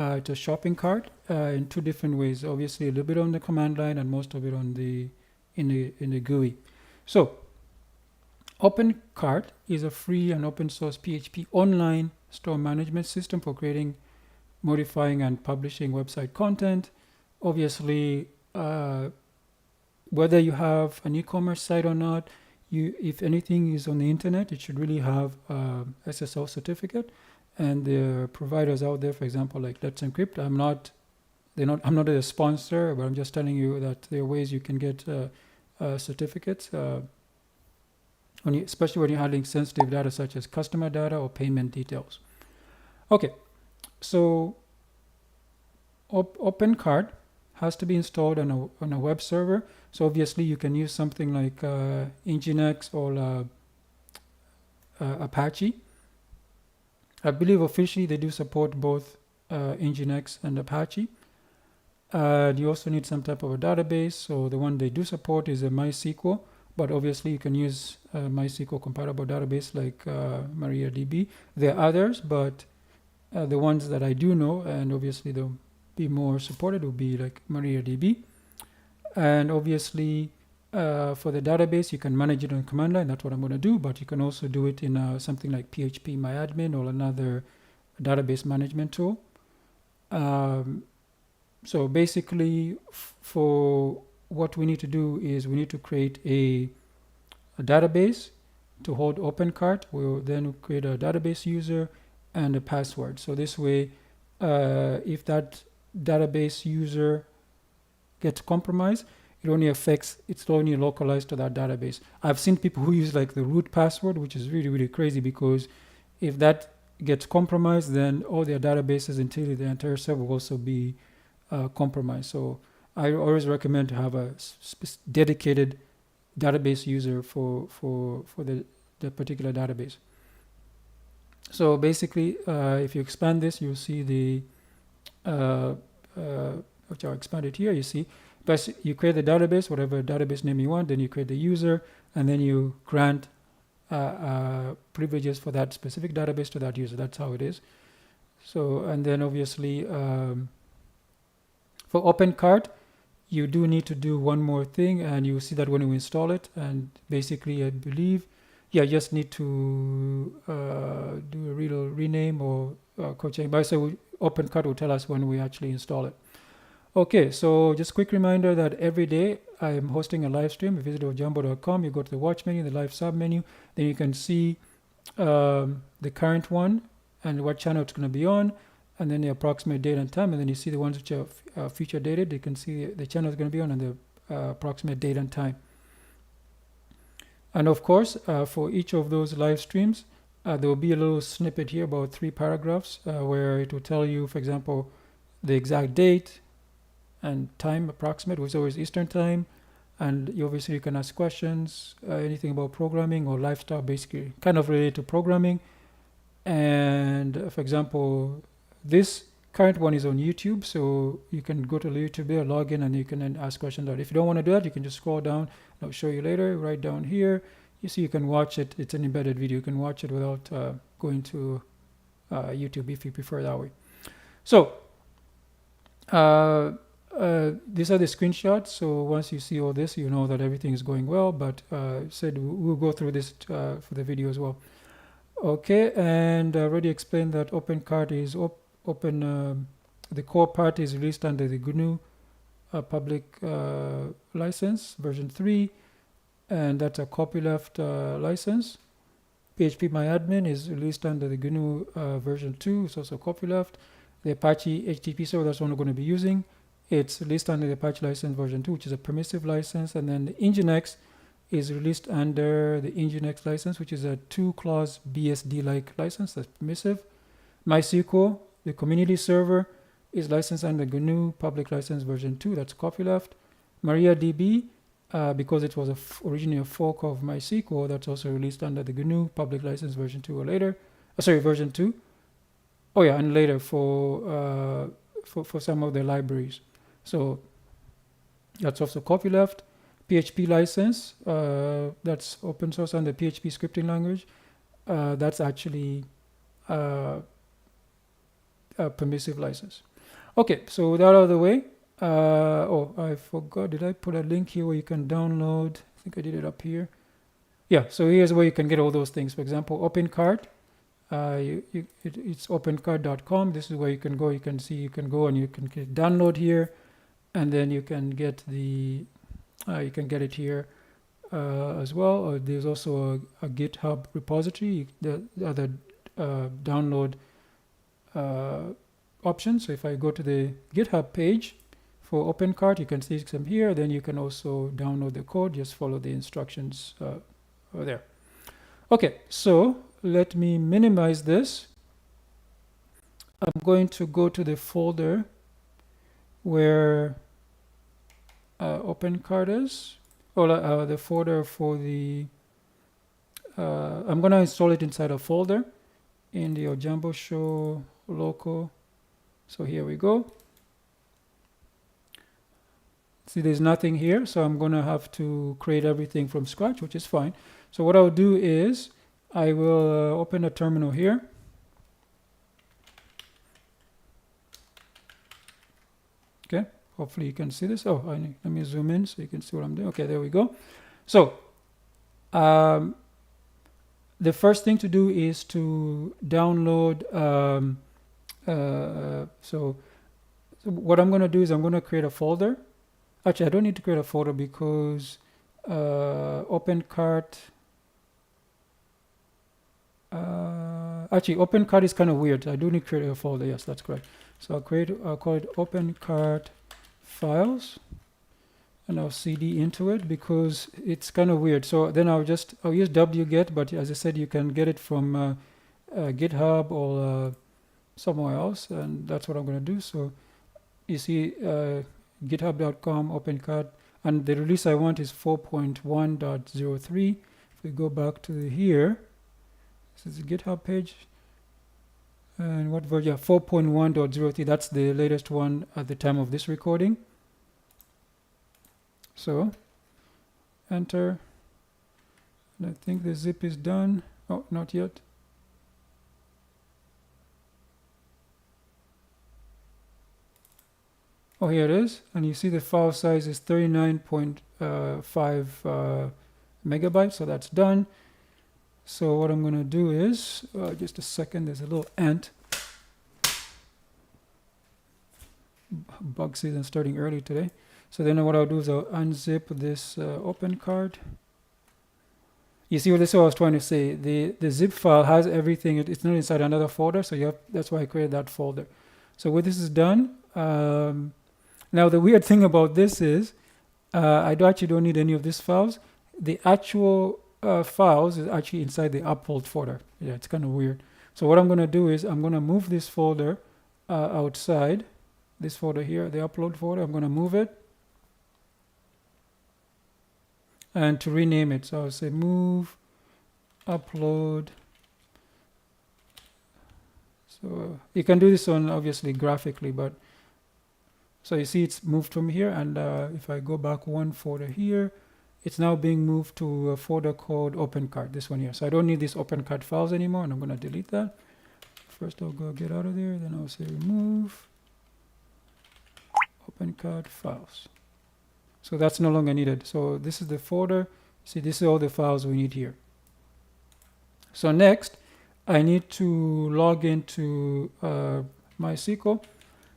it's a shopping cart in two different ways. Obviously, a little bit on the command line and most of it on the in the GUI. So OpenCart is a free and open source PHP online store management system for creating, modifying, and publishing website content. Obviously, whether you have an e-commerce site or not, if anything is on the internet, it should really have SSL certificate. And the providers out there, for example, like Let's Encrypt, I'm not a sponsor, but I'm just telling you that there are ways you can get certificates, especially when you're handling sensitive data such as customer data or payment details. Okay, so OpenCart has to be installed on a web server. So obviously you can use something like Nginx or Apache. I believe officially they do support both Nginx and Apache. You also need some type of a database. So the one they do support is a MySQL, but obviously you can use a MySQL compatible database like MariaDB. There are others, but the ones that I do know, and obviously they'll be more supported, will be like MariaDB. And obviously for the database, you can manage it on command line. That's what I'm going to do, but you can also do it in something like PHP MyAdmin or another database management tool. So basically, for what we need to do is we need to create a database to hold OpenCart. We'll then create a database user and a password. So this way, if that database user gets compromised, it's only localized to that database. I've seen people who use like the root password, which is really, really crazy, because if that gets compromised, then all their databases until the entire server will also be compromised. So I always recommend to have a dedicated database user for the particular database. So basically, if you expand this, you'll see which I'll expand it here. You see, but you create the database, whatever database name you want, then you create the user, and then you grant privileges for that specific database to that user. That's how it is. So, and then obviously for OpenCart, you do need to do one more thing, and you see that when you install it. And basically, I believe, you just need to do a rename or code change. But so OpenCart will tell us when we actually install it. Okay, so just quick reminder that every day I am hosting a live stream. If you visit ojambo.com, you go to the watch menu, the live sub menu, then you can see the current one and what channel it's going to be on, and then the approximate date and time, and then you see the ones which are future dated. You can see the channel is going to be on and the approximate date and time. And of course, for each of those live streams, there will be a little snippet here, about 3 paragraphs, where it will tell you, for example, the exact date and time approximate, which is always Eastern time. And obviously you can ask questions, anything about programming or lifestyle, basically kind of related to programming. And for example, this current one is on YouTube, so you can go to YouTube there, log in, and you can then ask questions. If you don't want to do that, you can just scroll down, and I'll show you later. Right down here, you see you can watch it. It's an embedded video. You can watch it without going to YouTube if you prefer that way. So these are the screenshots. So once you see all this, you know that everything is going well. But said we'll go through this for the video as well. Okay, and I already explained that OpenCart is open. The core part is released under the GNU public license version 3, and that's a copyleft license. PHP MyAdmin is released under the GNU version 2. It's also copyleft. The Apache HTTP server, that's one we're going to be using. It's released under the Apache license version 2, which is a permissive license. And then the Nginx is released under the Nginx license, which is a 2-clause BSD-like license that's permissive. MySQL, the community server, is licensed under GNU public license version 2, that's copyleft. MariaDB, because it was originally a fork of MySQL, that's also released under the GNU public license version 2 or later. Version 2. Oh yeah, and later for some of the libraries. So that's also copyleft. PHP license, that's open source under PHP scripting language. That's actually a permissive license. Okay, so with that out of the way, oh, I forgot, did I put a link here where you can download? I think I did it up here. Yeah, so here's where you can get all those things. For example, OpenCart, it's opencart.com. This is where you can go. You can see, you can go and you can download here, and then you can get the, you can get it here as well. There's also a GitHub repository, the other download option. So if I go to the GitHub page for OpenCart, you can see some here. Then you can also download the code. Just follow the instructions there. Okay, so let me minimize this. I'm going to go to the folder where OpenCart is, or the folder for the, I'm going to install it inside a folder in the Ojambo Show local. So here we go. See, there's nothing here, so I'm going to have to create everything from scratch, which is fine. So what I'll do is I will open a terminal here. Okay, hopefully you can see this. Oh, let me zoom in so you can see what I'm doing. Okay, there we go. So the first thing to do is to download. So what I'm going to do is I'm going to create a folder. Actually, I don't need to create a folder because OpenCart. Actually, OpenCart is kind of weird. I do need to create a folder. Yes, that's correct. So I'll call it OpenCart files, and I'll cd into it because it's kind of weird. So then I'll use wget, but as I said, you can get it from GitHub or somewhere else, and that's what I'm going to do. So you see github.com OpenCart, and the release I want is 4.1.03. If we go back to here, this is the GitHub page. And what version? 4.1.03. That's the latest one at the time of this recording. So enter. And I think the zip is done. Oh, not yet. Oh, here it is. And you see the file size is 39.5 megabytes. So that's done. So what I'm going to do is, just a second, there's a little ant. Bug season starting early today. So then what I'll do is I'll unzip this OpenCart. You see what this is what I was trying to say. The zip file has everything. It's not inside another folder, so that's why I created that folder. So when this is done, now the weird thing about this is I actually don't need any of these files. The actual files is actually inside the upload folder. Yeah, it's kind of weird. So what I'm going to do is I'm going to move this folder outside. This folder here, the upload folder, I'm going to move it. And to rename it, so I'll say move upload. So you can do this on obviously graphically, but so you see it's moved from here, and if I go back one folder here, it's now being moved to a folder called OpenCart, this one here. So I don't need these OpenCart files anymore, and I'm going to delete that. First I'll go get out of there, then I'll say remove OpenCart files. So that's no longer needed. So this is the folder. See, this is all the files we need here. So next, I need to log into MySQL.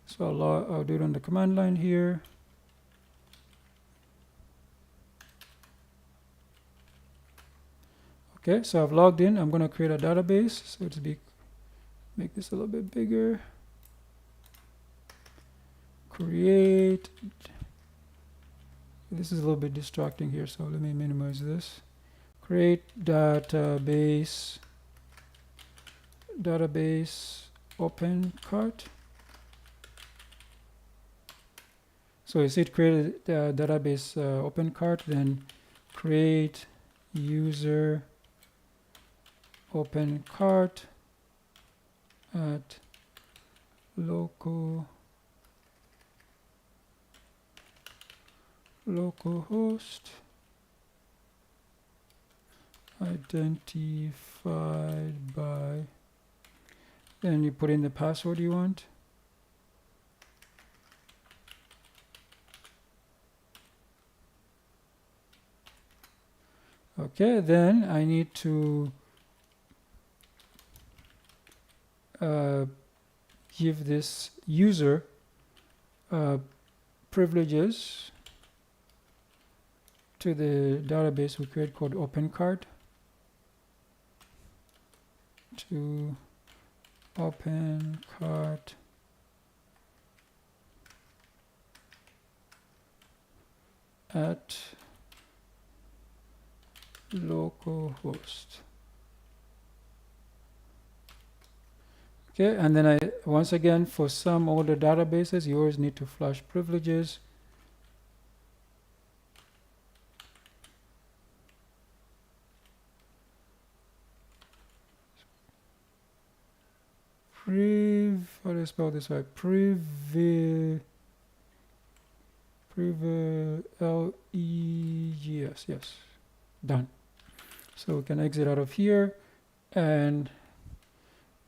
So I'll do it on the command line here. Okay, so I've logged in. I'm going to create a database. So it's make this a little bit bigger. Create. This is a little bit distracting here, so let me minimize this. Create database OpenCart. So you see it created database OpenCart, then create user OpenCart at localhost identified by, then you put in the password you want. Okay, then I need to give this user privileges to the database we create called OpenCart, to OpenCart at localhost. Okay, and then once again, for some older databases, you always need to flash privileges. How do I spell this right? Privileges, yes, done. So we can exit out of here, and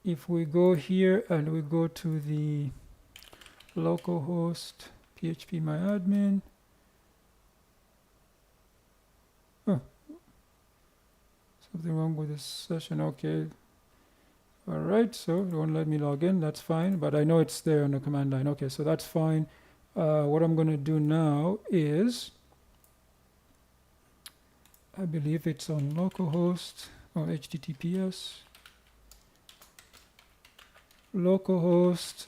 if we go here and we go to the localhost phpMyAdmin, oh, something wrong with this session. Okay, all right, so it won't let me log in. That's fine, but I know it's there on the command line. Okay, so that's fine. What I'm going to do now is, I believe it's on localhost or HTTPS. Localhost.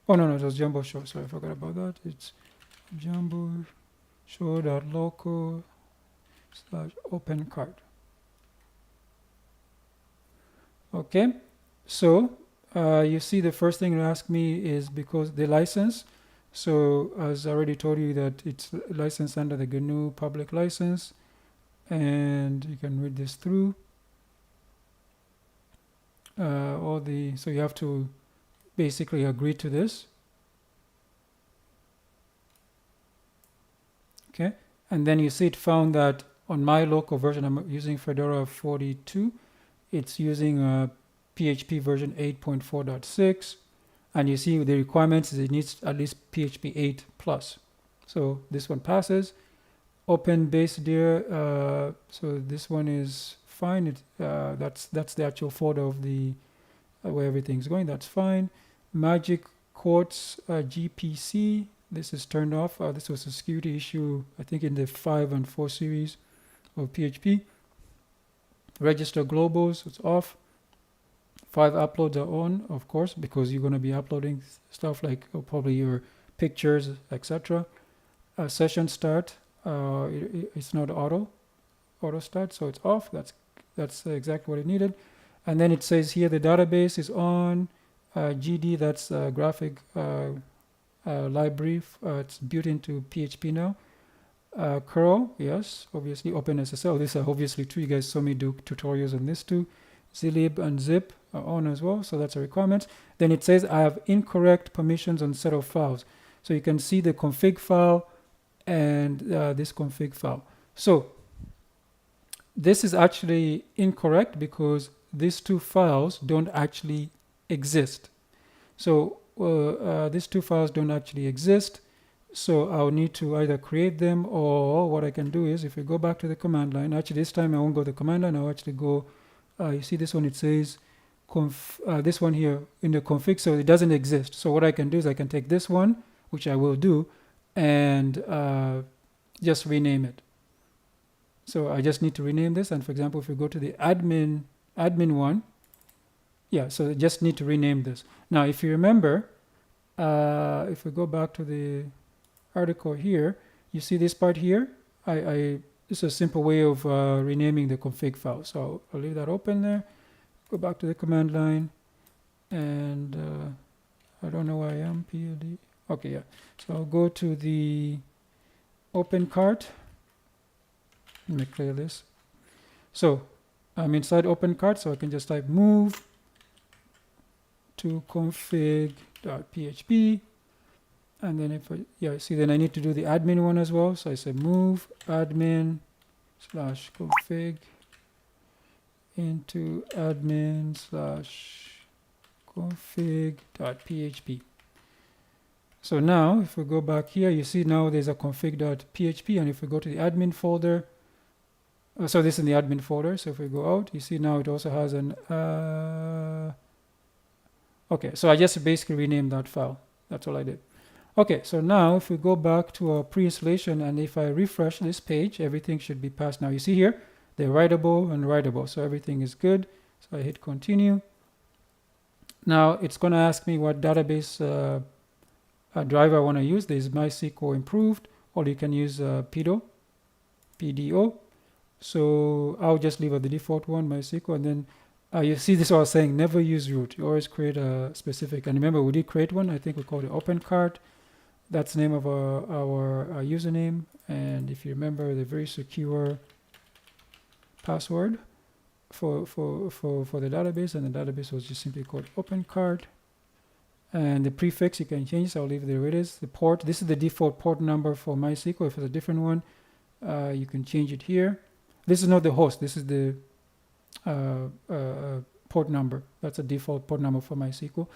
Oh no, it was Jumbo Show. Sorry, I forgot about that. It's Jumbo Show.local/OpenCart. Okay, so you see the first thing you ask me is because the license. So as I already told you that it's licensed under the GNU public license, and you can read this through. So you have to basically agree to this. Okay, and then you see it found that on my local version, I'm using Fedora 42. It's using PHP version 8.4.6, and you see the requirements is it needs at least PHP 8 plus. So this one passes. Open base dir, so this one is fine. That's the actual folder of the where everything's going. That's fine. Magic Quartz GPC, this is turned off. This was a security issue, I think, in the 5 and 4 series of PHP. Register globals, it's off. 5 uploads are on, of course, because you're going to be uploading stuff like probably your pictures, etc. Session start, it's not auto start, so it's off. That's exactly what it needed. And then it says here the database is on. GD, that's graphic library. It's built into PHP now. Curl, yes, obviously. OpenSSL, these are obviously true. You guys saw me do tutorials on this too. Zlib and zip are on as well, so that's a requirement. Then it says I have incorrect permissions on set of files. So you can see the config file and this config file. So this is actually incorrect because these two files don't actually exist. So these two files don't actually exist. So I'll need to either create them, or what I can do is, if we go back to the command line, actually this time I won't go to the command line, I'll actually go, you see this one, it says, this one here in the config, so it doesn't exist. So what I can do is I can take this one, which I will do, and just rename it. So I just need to rename this, and for example, if we go to the admin one, yeah, so I just need to rename this. Now, if you remember, if we go back to the article here, you see this part here. This is a simple way of renaming the config file. So I'll leave that open there. Go back to the command line, and I don't know where I am. PLD. Okay, yeah. So I'll go to the OpenCart. Let me clear this. So I'm inside OpenCart, so I can just type move to config.php, and then see, then I need to do the admin one as well. So I say move admin/config into admin/config.php. So now if we go back here, you see now there's a config.php, and if we go to the admin folder, so this is in the admin folder. So if we go out, you see now it also has an okay, so I just basically renamed that file. That's all I did. Okay, so now if we go back to our pre-installation, and if I refresh this page, everything should be passed. Now you see here, they're writable and writable, so everything is good. So I hit continue. Now it's going to ask me what database driver I want to use. There's MySQL improved, or you can use PDO. So I'll just leave at the default one, MySQL, and then you see this I was saying, never use root. You always create a specific, and remember we did create one. I think we called it OpenCart. That's the name of our username, and if you remember, the very secure password for the database, and the database was just simply called OpenCart. And the prefix you can change, so I'll leave it there it is. The port, this is the default port number for MySQL. If it's a different one, you can change it here. This is not the host, this is the port number. That's a default port number for MySQL.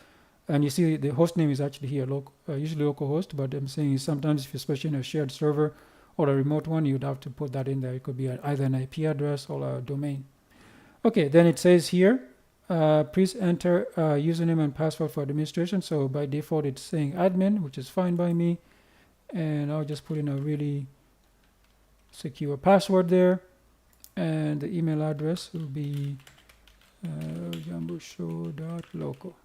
And you see the host name is actually here, usually localhost, but I'm saying sometimes if you're especially in a shared server or a remote one, you'd have to put that in there. It could be either an IP address or a domain. Okay, then it says here, please enter username and password for administration. So by default, it's saying admin, which is fine by me. And I'll just put in a really secure password there. And the email address will be jamboshow.local.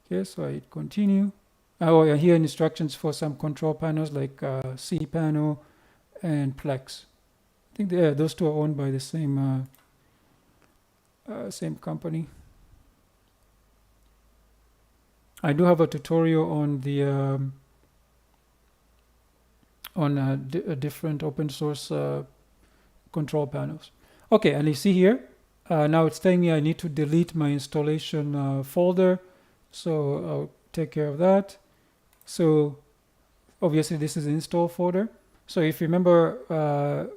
Okay, so I hit continue. Oh, yeah, here instructions for some control panels like cPanel and Plex. I think those two are owned by the same company. I do have a tutorial on the different open source control panels. Okay, and you see here, now it's telling me I need to delete my installation folder. So I'll take care of that. So obviously this is the install folder. So if you remember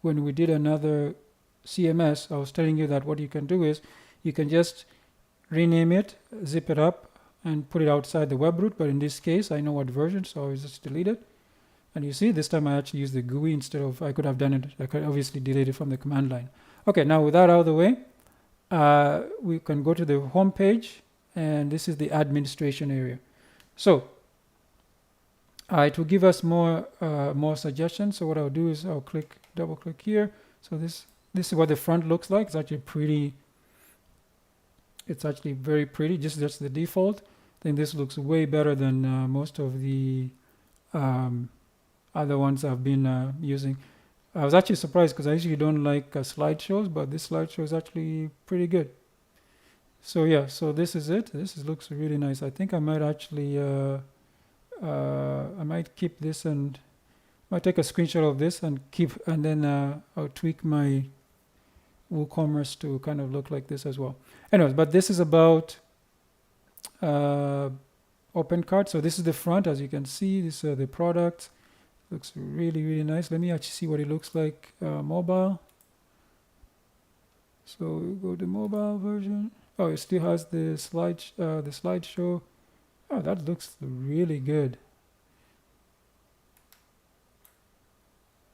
when we did another CMS, I was telling you that what you can do is you can just rename it, zip it up, and put it outside the web root. But in this case, I know what version, so I'll just delete it. And you see, this time I actually used the GUI instead of, I could have done it, I could obviously delete it from the command line. Okay, now with that out of the way, we can go to the home page, and this is the administration area. So it will give us more suggestions. So what I'll do is I'll double click here. So this is what the front looks like. It's actually pretty. It's actually very pretty. Just the default. I think this looks way better than most of the other ones I've been using. I was actually surprised because I usually don't like slideshows, but this slideshow is actually pretty good. So yeah, so this is it. Looks really nice. I think I might actually I might keep this and might take a screenshot of this and then I'll tweak my WooCommerce to kind of look like this as well. Anyways, but this is about OpenCart. So this is the front, as you can see. This is the product. Looks really nice. Let me actually see what it looks like mobile. So we go to mobile version. Oh, it still has the slideshow. Oh, that looks really good.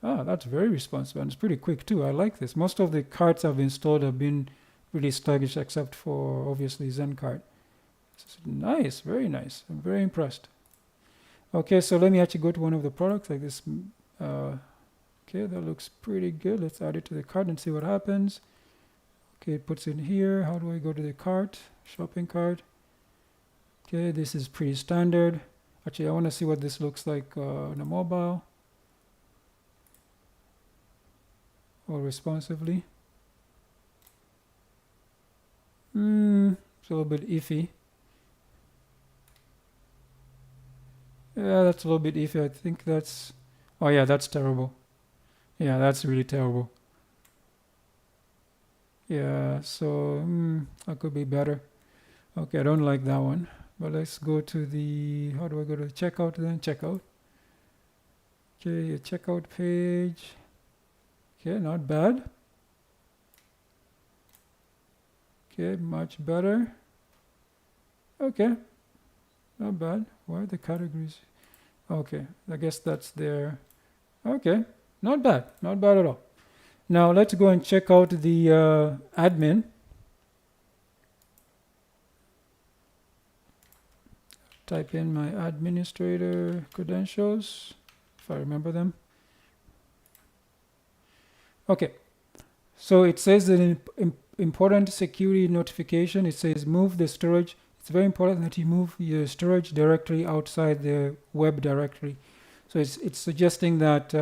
Ah, that's very responsive, and it's pretty quick too. I like this. Most of the carts I've installed have been really sluggish, except for obviously ZenCart. It's nice, very nice. I'm very impressed. Okay, so let me actually go to one of the products like this. Okay, that looks pretty good. Let's add it to the cart and see what happens. Okay, it puts in here. How do I go to the cart? Shopping cart. Okay, this is pretty standard. Actually, I want to see what this looks like on a mobile or responsively. It's a little bit iffy. Yeah, that's a little bit iffy. I think that's... Oh yeah, that's terrible. Yeah, that's really terrible. Yeah, so that could be better. Okay, I don't like that one. But let's go to the... How do I go to checkout then? Checkout. Okay, a checkout page. Okay, not bad. Okay, much better. Okay. Not bad. Why are the categories? Okay, I guess that's there. Okay, not bad. Not bad at all. Now let's go and check out the admin. Type in my administrator credentials, if I remember them. Okay, so it says an important security notification. It says move the storage. It's very important that you move your storage directory outside the web directory. So it's suggesting that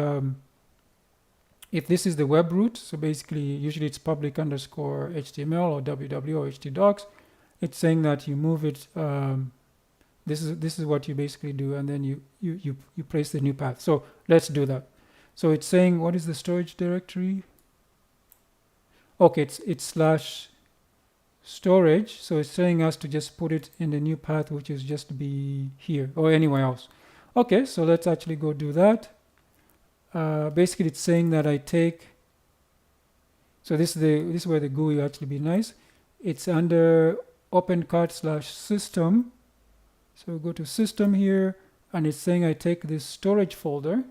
if this is the web root, so basically usually it's public underscore HTML or www or htdocs, it's saying that you move it. This is what you basically do, and then you place the new path. So let's do that. So it's saying, what is the storage directory? Okay, it's slash storage. So it's saying us to just put it in the new path, which is just be here or anywhere else. Okay, so let's actually go do that. Basically, it's saying that I take. So this is where the GUI will actually be nice. It's under OpenCart/system. So go to system here, and it's saying I take this storage folder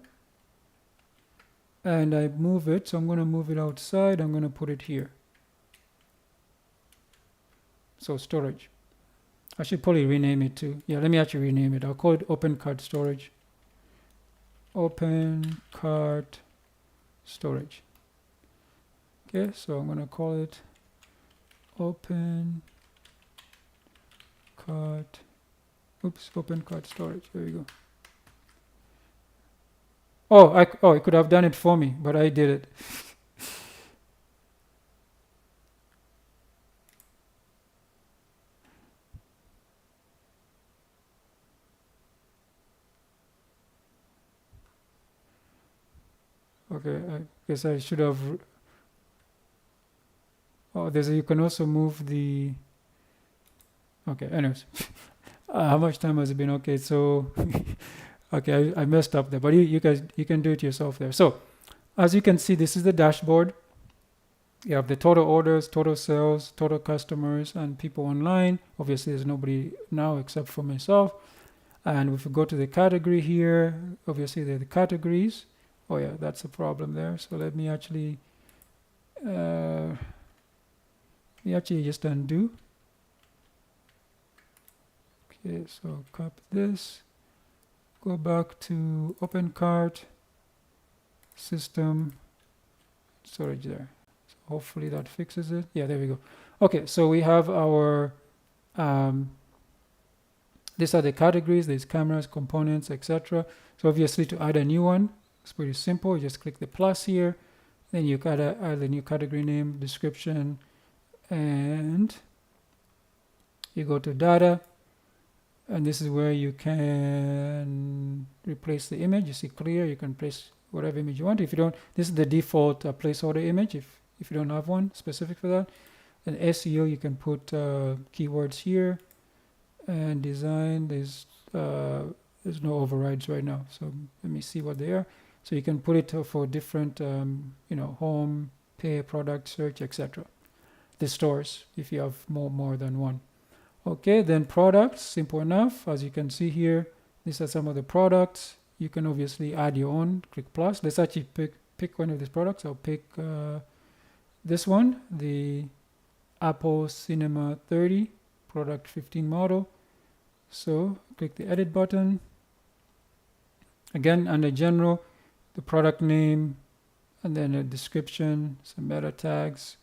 and I move it. So I'm going to move it outside. I'm going to put it here. So storage. I should probably rename it too. Yeah, let me actually rename it. I'll call it OpenCart storage. OpenCart storage. Okay, so I'm going to call it OpenCart. OpenCart storage. There we go. Oh, it could have done it for me, but I did it. Okay, I guess I should have. Oh, you can also move the. Okay, anyways. How much time has it been? Okay, so okay, I messed up there, but you guys, you can do it yourself there. So as you can see, this is the dashboard. You have the total orders, total sales, total customers, and people online. Obviously, there's nobody now except for myself. And if we go to the category here, obviously there are the categories. Oh yeah, that's a problem there. So let me actually just undo. Okay, so copy this, go back to OpenCart, system, storage there. So hopefully that fixes it. Yeah, there we go. Okay, so we have our, these are the categories, there's cameras, components, etc. So obviously to add a new one, it's pretty simple. You just click the plus here, then you gotta add the new category name, description, and you go to data. And this is where you can replace the image. You see clear, you can place whatever image you want. If you don't, this is the default placeholder image if you don't have one specific for that. And SEO, you can put keywords here. And design, there's no overrides right now. So let me see what they are. So you can put it for different, home, pay, product, search, etc. The stores, if you have more than one. Okay, then products, simple enough. As you can see here, these are some of the products. You can obviously add your own, click plus. Let's actually pick one of these products. I'll pick this one, the Apple Cinema 30, product 15 model. So click the edit button. Again, under general, the product name, and then a description, some meta tags,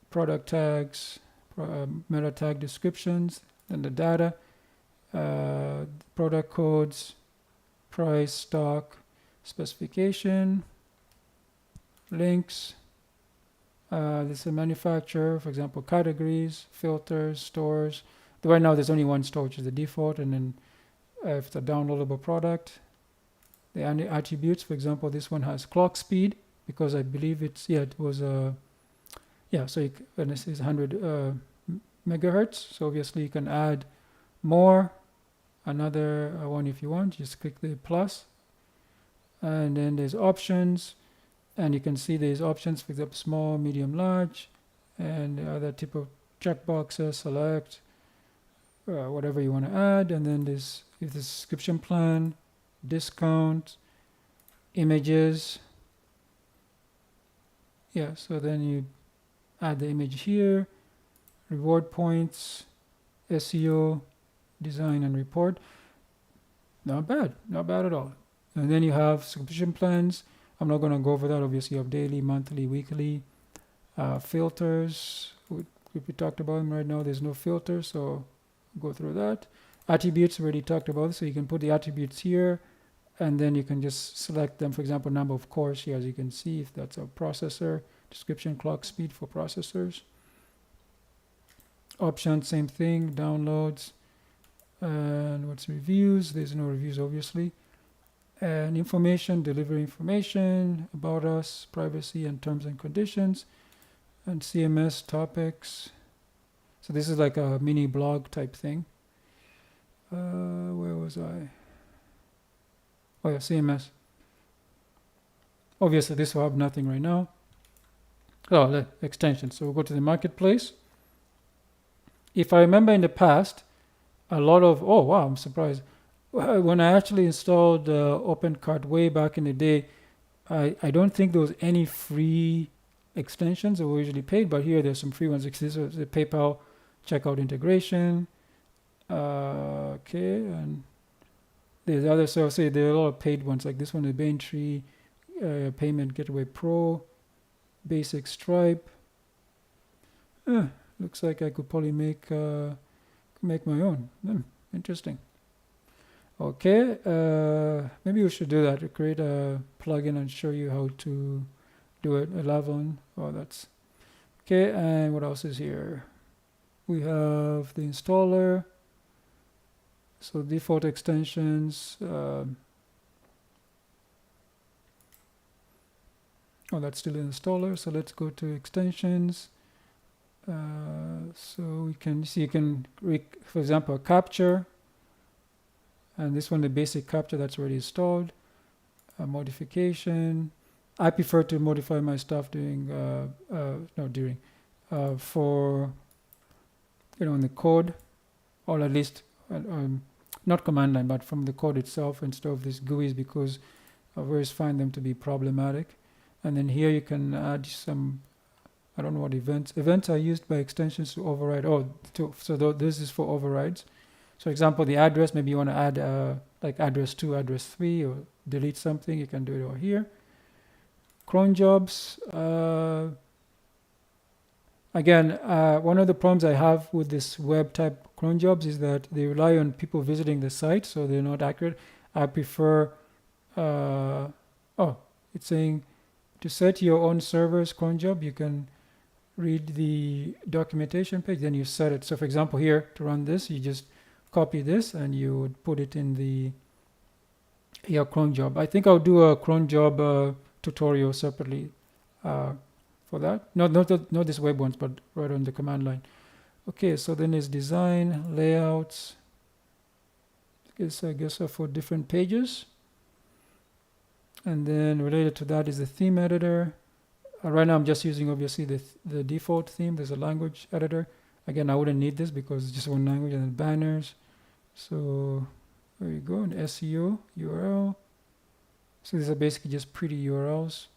product tags, meta tag descriptions, and the data, product codes, price, stock, specification, links. This is a manufacturer, for example, categories, filters, stores. Right now there's only one store, which is the default, and then if it's a downloadable product, the attributes, for example, this one has clock speed, because I believe it was so and this is 100 megahertz. So obviously you can add more, another one if you want. Just click the plus, and then there's options, and you can see there's options, for example, small, medium, large, and the other type of checkboxes, select, whatever you want to add, and then this is the subscription plan, discount, images. Yeah, so then you add the image here, reward points, SEO, design and report. Not bad at all. And then you have subscription plans. I'm not going to go over that. Obviously, you have daily, monthly, weekly. Filters, we talked about them. Right now there's no filter, so go through that. Attributes, already talked about, so you can put the attributes here, and then you can just select them. For example, number of cores here, as you can see, if that's a processor. Description, clock speed for processors. Options, same thing. Downloads, and what's reviews? There's no reviews, obviously. And information, delivery information, about us, privacy and terms and conditions, and CMS topics. So this is like a mini blog type thing. Where was I? Oh yeah, CMS. Obviously this will have nothing right now. Oh, the extension. So we'll go to the marketplace. If I remember in the past, a lot of, oh wow, I'm surprised. When I actually installed OpenCart way back in the day, I don't think there was any free extensions that were usually paid, but here there's some free ones. This is the PayPal checkout integration. Okay, and there's other, so say there are a lot of paid ones like this one, the Baintree Payment Gateway Pro, Basic Stripe. Looks like I could probably make my own. Interesting. Okay, maybe we should do that, to create a plugin and show you how to do it. 11. Oh, that's okay. And what else is here? We have the installer. So default extensions. Oh, that's still an installer. So let's go to extensions. So we can see, you can, for example, a capture. And this one, the basic capture that's already installed. A modification. I prefer to modify my stuff during, for, in the code, or at least, not command line, but from the code itself instead of these GUIs, because I always find them to be problematic. And then here you can add some, I don't know what events. Events are used by extensions to override. This is for overrides. So, for example, the address, maybe you want to add like address 2, address 3, or delete something, you can do it over here. Cron jobs. Again, one of the problems I have with this web type cron jobs is that they rely on people visiting the site, so they're not accurate. I prefer, it's saying to set your own server's cron job, you can read the documentation page, then you set it. So, for example, here to run this, you just copy this and you would put it in your cron job. I think I'll do a cron job tutorial separately for that. Not this web ones, but right on the command line. Okay, so then there's design, layouts. I guess for different pages. And then related to that is the theme editor. Right now I'm just using obviously the default theme. There's a language editor. Again, I wouldn't need this because it's just one language. And then banners. So there you go, and SEO, URL. So these are basically just pretty URLs.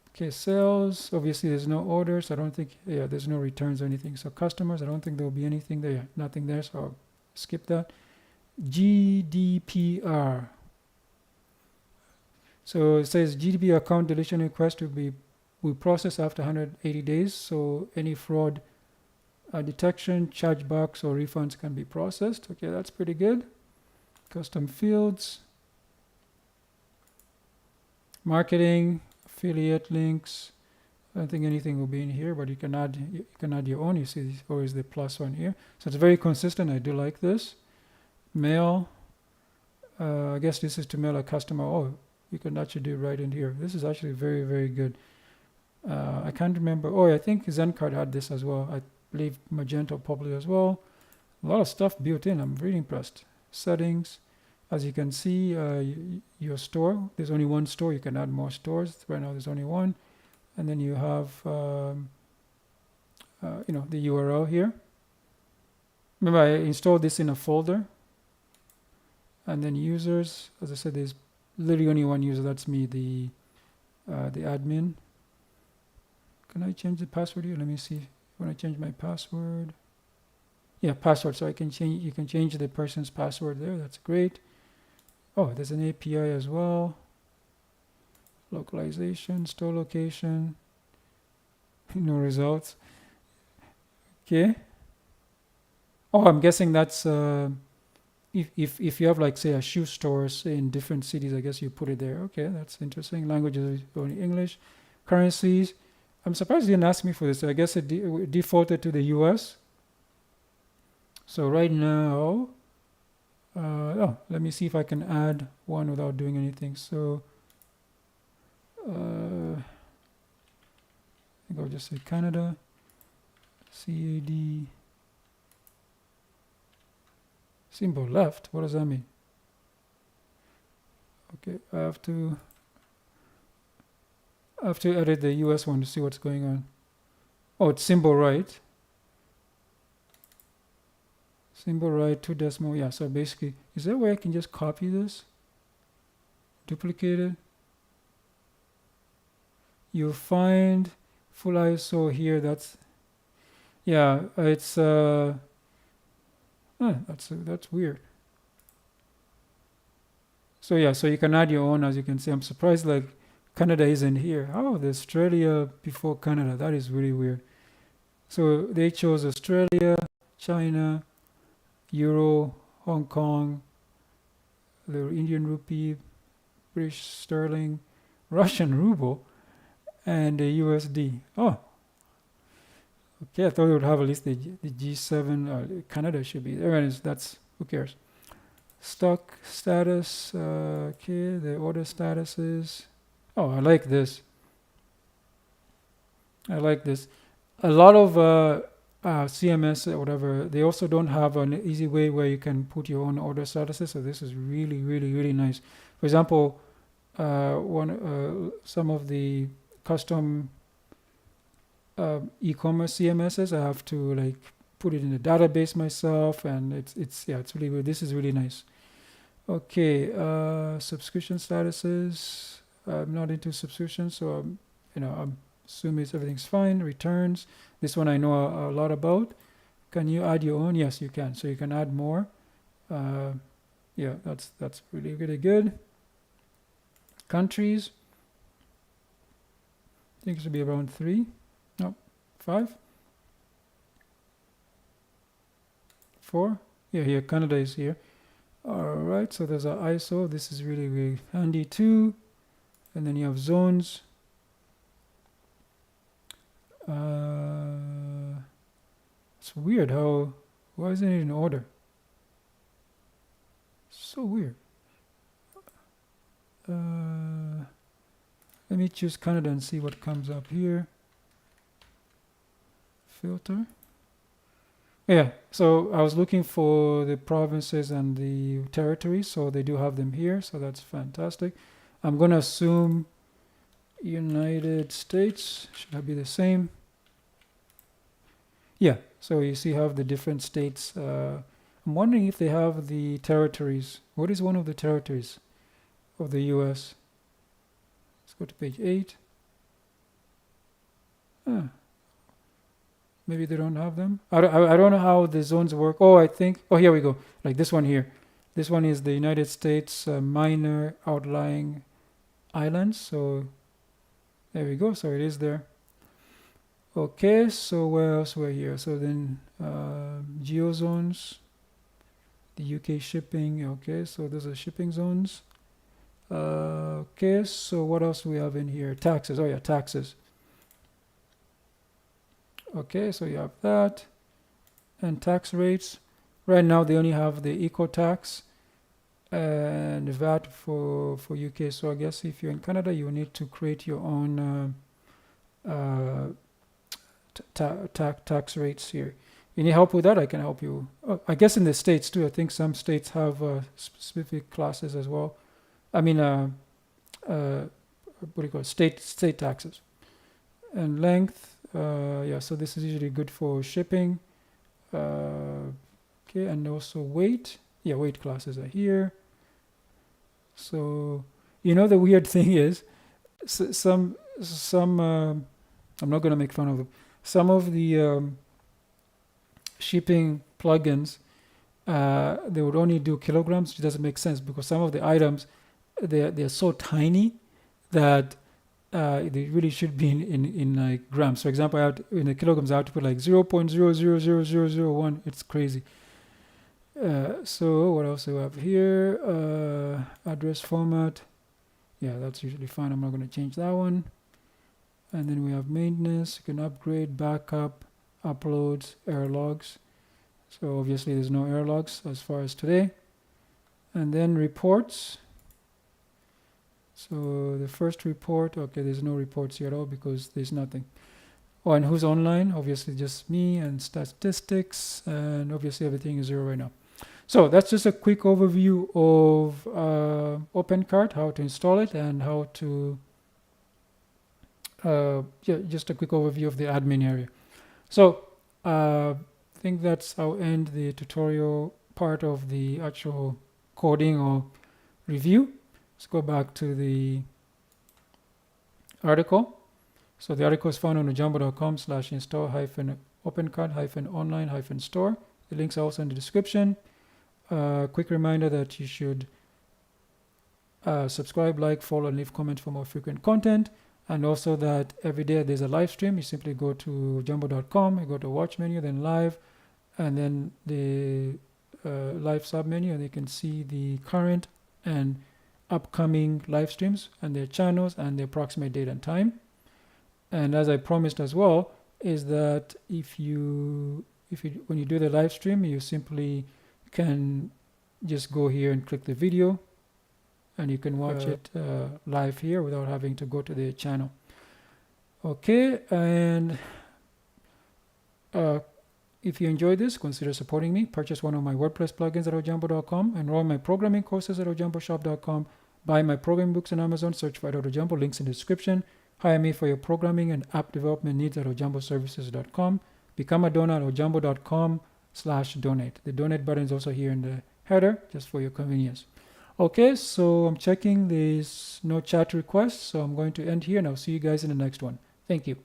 Okay, sales, obviously there's no orders. I don't think, there's no returns or anything. So customers, I don't think there'll be anything there. Nothing there, so I'll skip that. GDPR. So it says GDPR account deletion request will process after 180 days. So any fraud detection, chargebacks, or refunds can be processed. Okay, that's pretty good. Custom fields. Marketing, affiliate links. I don't think anything will be in here, but you can add your own. You see, there's always the plus one here. So it's very consistent. I do like this. Mail. I guess this is to mail a customer. Oh, you can actually do it right in here. This is actually very, very good. I can't remember. Oh, I think Zencard had this as well. I believe Magento probably as well. A lot of stuff built in. I'm really impressed. Settings. As you can see, your store. There's only one store. You can add more stores. Right now, there's only one. And then you have, the URL here. remember I installed this in a folder. And then users, as I said, there's literally only one user, that's me, the admin. Can I change the password here? Let me see. When I change my password, yeah, password. So I can change. You can change the person's password there. That's great. Oh, there's an API as well. Localization, store location. No results. Okay. Oh, I'm guessing that's if you have, like, say, a shoe stores in different cities, I guess you put it there. Okay, that's interesting. Languages only English. Currencies. I'm surprised you didn't ask me for this. I guess it defaulted to the US. So right now, oh, let me see if I can add one without doing anything. So I think I'll just say Canada, CAD, symbol left. What does that mean? Okay, I have to edit the US one to see what's going on. Oh, it's symbol right. Symbol right, 2 decimal. Yeah, so basically, is there a way I can just copy this? Duplicate it? You'll find full ISO here. That's, yeah, it's, that's weird. So yeah, so you can add your own, as you can see. I'm surprised, like, Canada isn't here. Oh, the Australia before Canada. That is really weird. So they chose Australia, China, Euro, Hong Kong, the Indian rupee, British sterling, Russian ruble, and the USD. Oh, okay. I thought we would have at least the G7. Canada should be there. Anyways, that's, who cares? Stock status. Okay, the order statuses. Oh, I like this. I like this. A lot of CMS or whatever, they also don't have an easy way where you can put your own order statuses. So this is really, really, really nice. For example, some of the custom e-commerce CMSs, I have to, like, put it in a database myself, and it's really good. This is really nice. Okay, subscription statuses. I'm not into subscriptions, so I'm assuming everything's fine. Returns. This one I know a lot about. Can you add your own? Yes, you can. So you can add more. Yeah, that's really, really good. Countries. I think it should be around 3. No, 5. 4. Yeah, here Canada is here. All right, so there's our ISO. This is really, really handy too. And then you have zones. It's weird how, why isn't it in order? So weird. Let me choose Canada and see what comes up here. Filter. Yeah, so I was looking for the provinces and the territories, so they do have them here, so that's fantastic. I'm going to assume United States should be the same. Yeah, so you see how the different states. I'm wondering if they have the territories. What is one of the territories of the US? Let's go to page 8. Maybe they don't have them. I don't know how the zones work. Oh, I think. Oh, here we go. Like this one here. This one is the United States minor outlying islands. So there we go. So it is there. Okay. So where else we're here? So then geo zones. The UK shipping. Okay. So those are shipping zones. Okay. So what else do we have in here? Taxes. Oh yeah, taxes. Okay, so you have that. And tax rates. Right now they only have the eco tax and VAT for UK. So I guess if you're in Canada, you need to create your own tax rates here. You need help with that? I can help you. Oh, I guess in the States too. I think some states have specific classes as well. I mean, what do you call it? State taxes. And length. Yeah, so this is usually good for shipping. Okay, and also weight. Yeah, weight classes are here. So, the weird thing is, some I'm not going to make fun of them. Some of the shipping plugins, they would only do kilograms, which doesn't make sense because some of the items, they're so tiny that they really should be in like grams. For example, in the kilograms, I have to put like 0.000001. It's crazy. So what else do we have here? Address format. Yeah, that's usually fine. I'm not going to change that one. And then we have maintenance. You can upgrade, backup, uploads, error logs. So obviously there's no error logs as far as today. And then reports. So the first report, okay, there's no reports here at all because there's nothing. Oh, and who's online? Obviously just me, and statistics, and obviously everything is 0 right now. So that's just a quick overview of OpenCart, how to install it, and how to just a quick overview of the admin area. So I think I'll end the tutorial part of the actual coding or review. Let's go back to the article. So the article is found on ojambo.com/install-opencart-online-store. The links are also in the description. Quick reminder that you should subscribe, like, follow, and leave comments for more frequent content. And also that every day there's a live stream. You simply go to ojambo.com, you go to watch menu, then live, and then the live sub menu, and you can see the current and upcoming live streams and their channels and their approximate date and time. And as I promised as well, is that when you do the live stream, you simply can just go here and click the video, and you can watch it live here without having to go to the channel. Okay, and if you enjoyed this, consider supporting me. Purchase one of my WordPress plugins at ojambo.com, enroll in my programming courses at ojamboshop.com, buy my programming books on Amazon, search for @ojambo, links in the description. Hire me for your programming and app development needs at ojamboservices.com. Become a donor at ojambo.com/donate. The donate button is also here in the header, just for your convenience. Okay, so I'm checking there's no chat requests, so I'm going to end here, and I'll see you guys in the next one. Thank you.